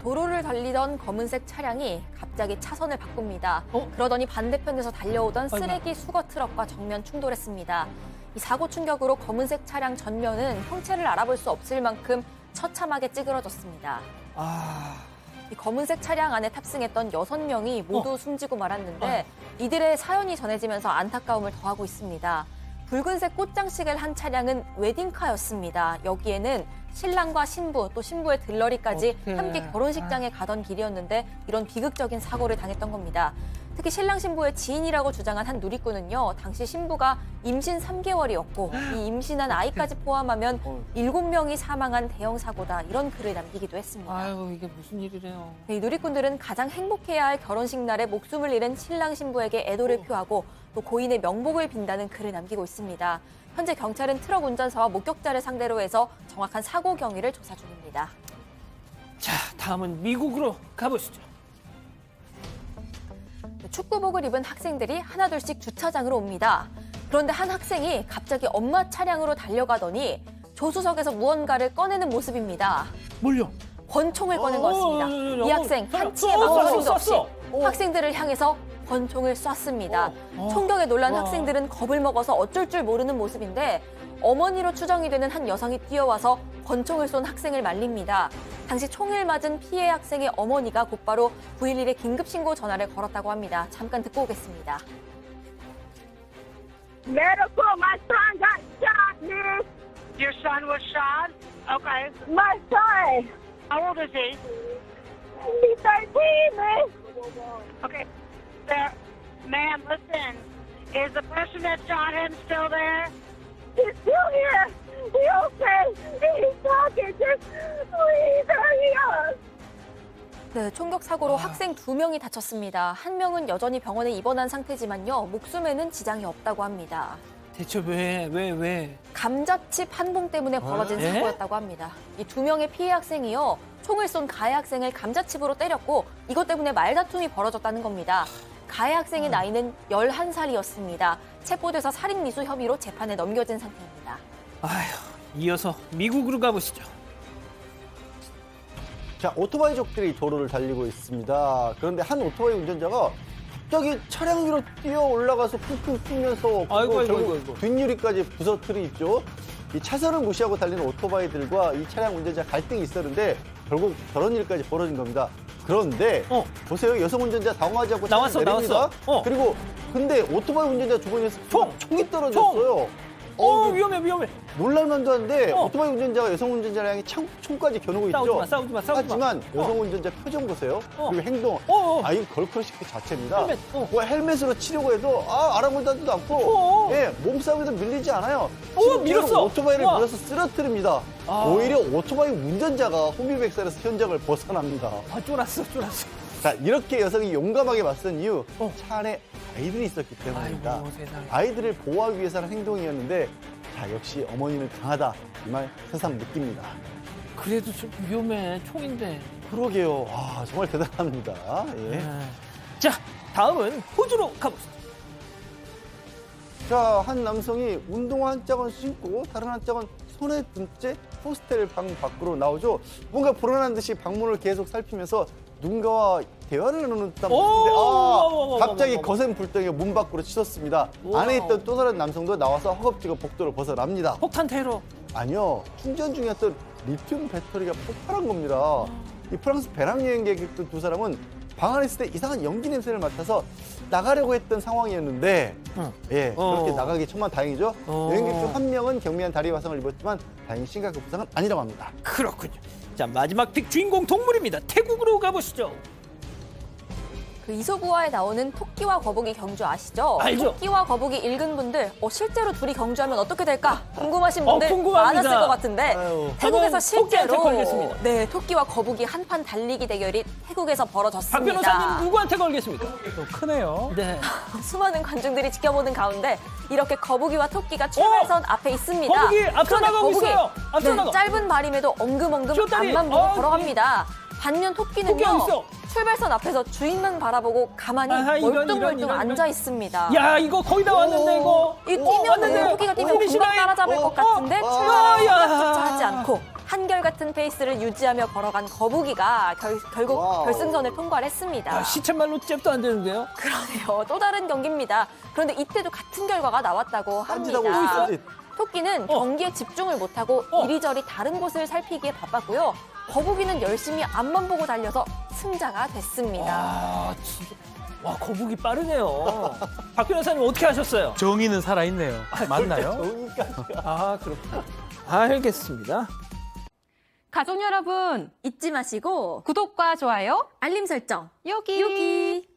도로를 달리던 검은색 차량이 갑자기 차선을 바꿉니다. 그러더니 반대편에서 달려오던 쓰레기 수거 트럭과 정면 충돌했습니다. 이 사고 충격으로 검은색 차량 전면은 형체를 알아볼 수 없을 만큼 처참하게 찌그러졌습니다. 이 검은색 차량 안에 탑승했던 6명이 모두 숨지고 말았는데 이들의 사연이 전해지면서 안타까움을 더하고 있습니다. 붉은색 꽃장식을 한 차량은 웨딩카였습니다. 여기에는 신랑과 신부 또 신부의 들러리까지 함께 결혼식장에 가던 길이었는데 이런 비극적인 사고를 당했던 겁니다. 특히 신랑 신부의 지인이라고 주장한 한 누리꾼은요. 당시 신부가 임신 3개월이었고 이 임신한 아이까지 포함하면 7명이 사망한 대형 사고다 이런 글을 남기기도 했습니다. 아유 이게 무슨 일이래요. 이 누리꾼들은 가장 행복해야 할 결혼식 날에 목숨을 잃은 신랑 신부에게 애도를 표하고 또 고인의 명복을 빈다는 글을 남기고 있습니다. 현재 경찰은 트럭 운전사와 목격자를 상대로 해서 정확한 사고 경위를 조사 중입니다. 자, 다음은 미국으로 가보시죠. 축구복을 입은 학생들이 하나둘씩 주차장으로 옵니다. 그런데 한 학생이 갑자기 엄마 차량으로 달려가더니 조수석에서 무언가를 꺼내는 모습입니다. 뭘요? 권총을 꺼낸 것입니다. 이 학생 한치의 망설임도 없이 학생들을 향해서 권총을 쐈습니다. 총격에 놀란 학생들은 겁을 먹어서 어쩔 줄 모르는 모습인데 어머니로 추정이 되는 한 여성이 뛰어와서 권총을 쏜 학생을 말립니다. 당시 총을 맞은 피해 학생의 어머니가 곧바로 911에 긴급신고 전화를 걸었다고 합니다. 잠깐 듣고 오겠습니다. Medical, my son got shot, miss. Your son was shot? Okay. My son. How old is he? He's 13, miss. Okay. There, ma'am, listen. Is the person that shot him still there? He's still here. He okay. He's talking. Just please hurry up. 네, 총격 사고로 학생 2명이 다쳤습니다. 한 명은 여전히 병원에 입원한 상태지만요. 목숨에는 지장이 없다고 합니다. 대체 왜? 감자칩 한 봉 때문에 벌어진 예? 사고였다고 합니다. 이 2명의 피해 학생이요. 총을 쏜 가해 학생을 감자칩으로 때렸고 이것 때문에 말다툼이 벌어졌다는 겁니다. 가해 학생의 나이는 11살이었습니다. 체포돼서 살인미수 혐의로 재판에 넘겨진 상태입니다. 아휴, 이어서 미국으로 가보시죠. 자, 오토바이족들이 도로를 달리고 있습니다. 그런데 한 오토바이 운전자가 갑자기 차량 위로 뛰어 올라가서 쿵쿵 뛰면서 결국 뒷유리까지 부서뜨리죠. 이 차선을 무시하고 달리는 오토바이들과 이 차량 운전자 갈등이 있었는데 결국 저런 일까지 벌어진 겁니다. 그런데 보세요. 여성 운전자 당황하지 않고 차량 내립니다. 그리고 근데 오토바이 운전자 주변에서 총이 떨어졌어요. 위험해. 놀랄만도 한데 오토바이 운전자가 여성 운전자를 향해 총까지 겨누고 있죠. 싸우지 마. 하지만 여성 운전자 표정 보세요. 그리고 행동. 이거 걸크러쉬 그 자체입니다. 헬멧으로 치려고 해도 아랑곳하지도 않고 몸싸움에도 밀리지 않아요. 밀었어. 오토바이를 밀어서 쓰러뜨립니다. 오히려 오토바이 운전자가 혼비백산에서 현장을 벗어납니다. 쫄았어. 자, 이렇게 여성이 용감하게 맞선 이유 차 안에 아이들이 있었기 때문입니다. 아이고, 세상에. 아이들을 보호하기 위해서 하는 행동이었는데 자, 역시 어머니는 강하다 이 말 새삼 느낍니다. 그래도 좀 위험해. 총인데. 그러게요. 정말 대단합니다. 예. 자, 다음은 호주로 가보시죠. 자, 한 남성이 운동화 한 짝은 신고 다른 한 짝은 손에 든 채 호스텔 방 밖으로 나오죠. 뭔가 불안한 듯이 방문을 계속 살피면서 누군가와 대화를 나누는 듯한 모습인데 갑자기 거센 불덩이가 문 밖으로 치솟습니다. 안에 있던 또 다른 남성도 나와서 허겁지겁 복도를 벗어납니다. 폭탄 테러. 아니요. 충전 중이었던 리튬 배터리가 폭발한 겁니다. 이 프랑스 배낭여행객 두 사람은 방 안에 있을 때 이상한 연기 냄새를 맡아서 나가려고 했던 상황이었는데 그렇게 나가기 천만 다행이죠. 여행객 중 한 명은 경미한 다리 화상을 입었지만 다행히 심각한 부상은 아니라고 합니다. 그렇군요. 자, 마지막 픽 주인공 동물입니다. 태국으로 가보시죠. 그 이소부화에 나오는 토끼와 거북이 경주 아시죠? 알죠. 토끼와 거북이 읽은 분들 실제로 둘이 경주하면 어떻게 될까 궁금하신 분들 궁금합니다. 많았을 것 같은데 태국에서 실제로 토끼한테 걸겠습니다. 토끼와 거북이 한판 달리기 대결이 태국에서 벌어졌습니다. 박 변호사님 누구한테 걸겠습니까? 크네요. 네. 수많은 관중들이 지켜보는 가운데 이렇게 거북이와 토끼가 출발선 앞에 있습니다. 거북이 앞서 그런데 나가고 있어요. 앞서 나가. 짧은 발임에도 엉금엉금 쇼다리. 앞만 보고 걸어갑니다. 반면 토끼는요. 토끼 어디 있어? 출발선 앞에서 주인만 바라보고 가만히 멀뚱멀뚱 앉아 있습니다. 야, 이거 거의 다 왔는데 이거. 이 뛰면 토끼가 뛰면 금방 따라잡을 것 같은데 출발을 깜짝조차 하지 않고 한결같은 페이스를 유지하며 걸어간 거북이가 결국 와우. 결승선을 통과를 했습니다. 시쳇말로 잽도 안 되는데요. 그러네요. 또 다른 경기입니다. 그런데 이때도 같은 결과가 나왔다고 합니다. 딴짓하고 있어, 딴짓. 토끼는 경기에 집중을 못하고 이리저리 다른 곳을 살피기에 바빴고요. 거북이는 열심히 앞만 보고 달려서 승자가 됐습니다. 아, 진짜. 와, 거북이 빠르네요. 박 변호사님 어떻게 하셨어요? 정의는 살아있네요. 맞나요? 여기까지. 아, 그렇군요. 알겠습니다. 가족 여러분 잊지 마시고 구독과 좋아요 알림 설정 여기. 여기.